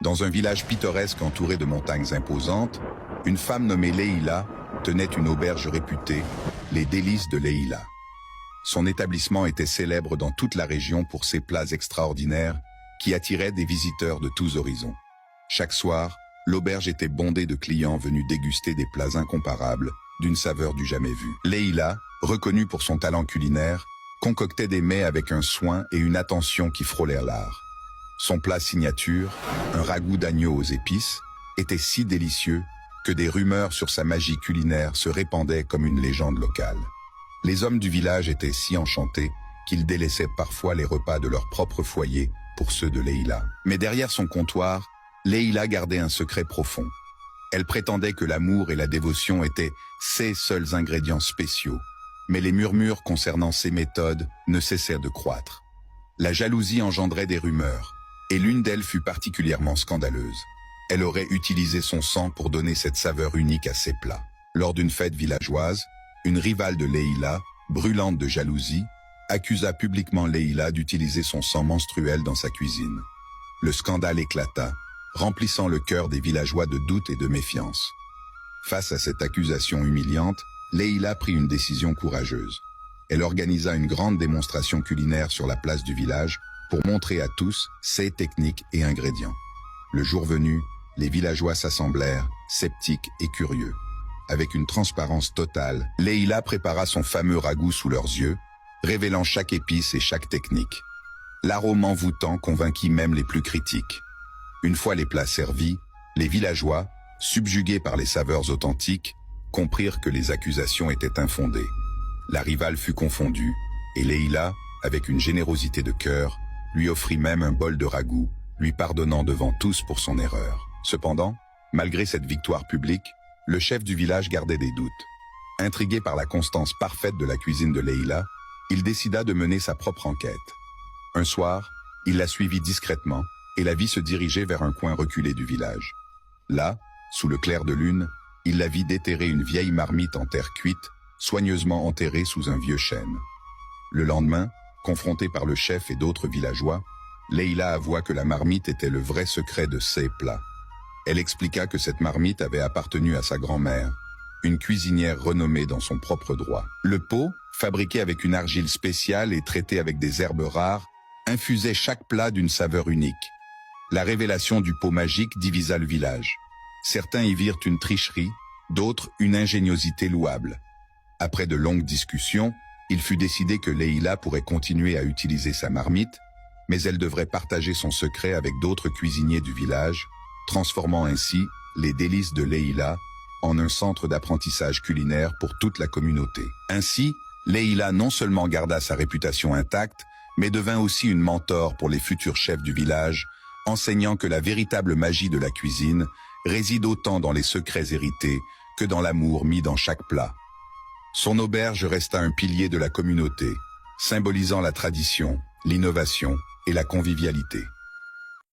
Dans un village pittoresque entouré de montagnes imposantes, une femme nommée Leïla tenait une auberge réputée, les Délices de Leïla. Son établissement était célèbre dans toute la région pour ses plats extraordinaires qui attiraient des visiteurs de tous horizons. Chaque soir, l'auberge était bondée de clients venus déguster des plats incomparables, d'une saveur du jamais vue. Leïla, reconnue pour son talent culinaire, concoctait des mets avec un soin et une attention qui frôlèrent l'art. Son plat signature, un ragoût d'agneau aux épices, était si délicieux que des rumeurs sur sa magie culinaire se répandaient comme une légende locale. Les hommes du village étaient si enchantés qu'ils délaissaient parfois les repas de leur propre foyer pour ceux de Leïla. Mais derrière son comptoir, Leïla gardait un secret profond. Elle prétendait que l'amour et la dévotion étaient ses seuls ingrédients spéciaux, mais les murmures concernant ses méthodes ne cessèrent de croître. La jalousie engendrait des rumeurs, et l'une d'elles fut particulièrement scandaleuse. Elle aurait utilisé son sang pour donner cette saveur unique à ses plats. Lors d'une fête villageoise, une rivale de Leïla, brûlante de jalousie, accusa publiquement Leïla d'utiliser son sang menstruel dans sa cuisine. Le scandale éclata, remplissant le cœur des villageois de doute et de méfiance. Face à cette accusation humiliante, Leïla prit une décision courageuse. Elle organisa une grande démonstration culinaire sur la place du village pour montrer à tous ses techniques et ingrédients. Le jour venu, les villageois s'assemblèrent, sceptiques et curieux. Avec une transparence totale, Leïla prépara son fameux ragoût sous leurs yeux, révélant chaque épice et chaque technique. L'arôme envoûtant convainquit même les plus critiques. Une fois les plats servis, les villageois, subjugués par les saveurs authentiques, comprirent que les accusations étaient infondées. La rivale fut confondue, et Leïla, avec une générosité de cœur, lui offrit même un bol de ragoût, lui pardonnant devant tous pour son erreur. Cependant, malgré cette victoire publique, le chef du village gardait des doutes. Intrigué par la constance parfaite de la cuisine de Leïla, il décida de mener sa propre enquête. Un soir, il la suivit discrètement et la vit se diriger vers un coin reculé du village. Là, sous le clair de lune, il la vit déterrer une vieille marmite en terre cuite, soigneusement enterrée sous un vieux chêne. Le lendemain, confrontée par le chef et d'autres villageois, Leïla avoua que la marmite était le vrai secret de ses plats. Elle expliqua que cette marmite avait appartenu à sa grand-mère, une cuisinière renommée dans son propre droit. Le pot, fabriqué avec une argile spéciale et traité avec des herbes rares, infusait chaque plat d'une saveur unique. La révélation du pot magique divisa le village. Certains y virent une tricherie, d'autres une ingéniosité louable. Après de longues discussions, il fut décidé que Leïla pourrait continuer à utiliser sa marmite, mais elle devrait partager son secret avec d'autres cuisiniers du village, transformant ainsi les Délices de Leïla en un centre d'apprentissage culinaire pour toute la communauté. Ainsi, Leïla non seulement garda sa réputation intacte, mais devint aussi une mentor pour les futurs chefs du village, enseignant que la véritable magie de la cuisine réside autant dans les secrets hérités que dans l'amour mis dans chaque plat. Son auberge resta un pilier de la communauté, symbolisant la tradition, l'innovation et la convivialité.